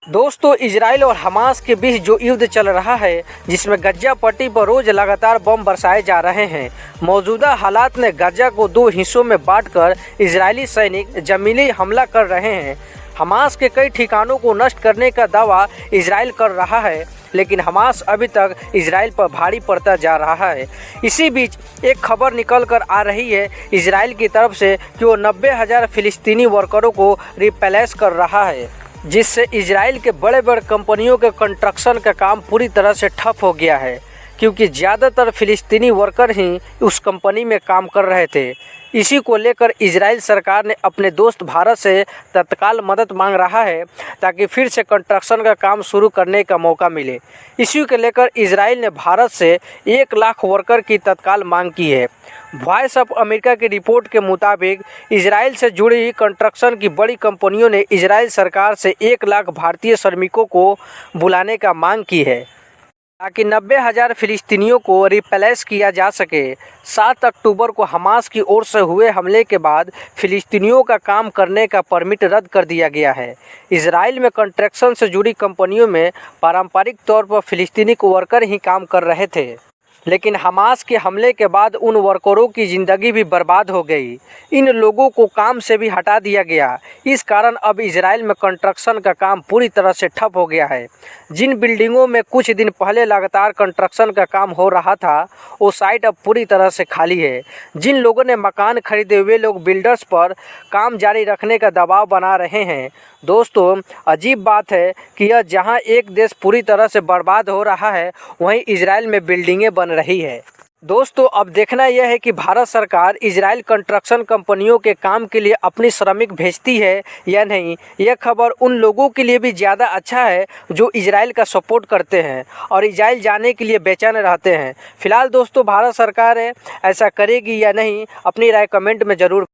दोस्तों, इजराइल और हमास के बीच जो युद्ध चल रहा है, जिसमें गजा पट्टी पर रोज लगातार बम बरसाए जा रहे हैं, मौजूदा हालात में गजा को दो हिस्सों में बांटकर इजरायली सैनिक जमीनी हमला कर रहे हैं। हमास के कई ठिकानों को नष्ट करने का दावा इजराइल कर रहा है, लेकिन हमास अभी तक इजराइल पर भारी पड़ता जा रहा है। इसी बीच एक खबर निकल कर आ रही है इजराइल की तरफ से कि वो 90,000 फिलिस्तीनी वर्करों को रिप्लेस कर रहा है, जिससे इजराइल के बड़े बड़े कंपनियों के कंस्ट्रक्शन का काम पूरी तरह से ठप हो गया है, क्योंकि ज़्यादातर फिलिस्तीनी वर्कर ही उस कंपनी में काम कर रहे थे। इसी को लेकर इजराइल सरकार ने अपने दोस्त भारत से तत्काल मदद मांग रहा है, ताकि फिर से कंस्ट्रक्शन का काम शुरू करने का मौका मिले। इसी को लेकर इजराइल ने भारत से 1 लाख वर्कर की तत्काल मांग की है। वॉइस ऑफ अमेरिका की रिपोर्ट के मुताबिक इजराइल से जुड़ी कंस्ट्रक्शन की बड़ी कंपनियों ने इजराइल सरकार से 1 लाख भारतीय श्रमिकों को बुलाने का मांग की है, ताकि 90,000 फिलिस्तीनियों को रिप्लेस किया जा सके। 7 अक्टूबर को हमास की ओर से हुए हमले के बाद फिलिस्तीनियों का काम करने का परमिट रद्द कर दिया गया है। इजराइल में कंस्ट्रक्शन से जुड़ी कंपनियों में पारंपरिक तौर पर फिलिस्तीनी वर्कर ही काम कर रहे थे, लेकिन हमास के हमले के बाद उन वर्करों की ज़िंदगी भी बर्बाद हो गई। इन लोगों को काम से भी हटा दिया गया। इस कारण अब इजराइल में कंस्ट्रक्शन का काम पूरी तरह से ठप हो गया है। जिन बिल्डिंगों में कुछ दिन पहले लगातार कंस्ट्रक्शन का काम हो रहा था, वो साइट अब पूरी तरह से खाली है। जिन लोगों ने मकान खरीदे हुए लोग बिल्डर्स पर काम जारी रखने का दबाव बना रहे हैं। दोस्तों, अजीब बात है कि यह जहां एक देश पूरी तरह से बर्बाद हो रहा है, वहीं इजराइल में बिल्डिंगें बन रही है। दोस्तों, अब देखना यह है कि भारत सरकार इजराइल कंस्ट्रक्शन कंपनियों के काम के लिए अपनी श्रमिक भेजती है या नहीं। यह खबर उन लोगों के लिए भी ज़्यादा अच्छा है जो इजराइल का सपोर्ट करते हैं और इजराइल जाने के लिए बेचैन रहते हैं। फिलहाल दोस्तों, भारत सरकार ऐसा करेगी या नहीं, अपनी राय कमेंट में ज़रूर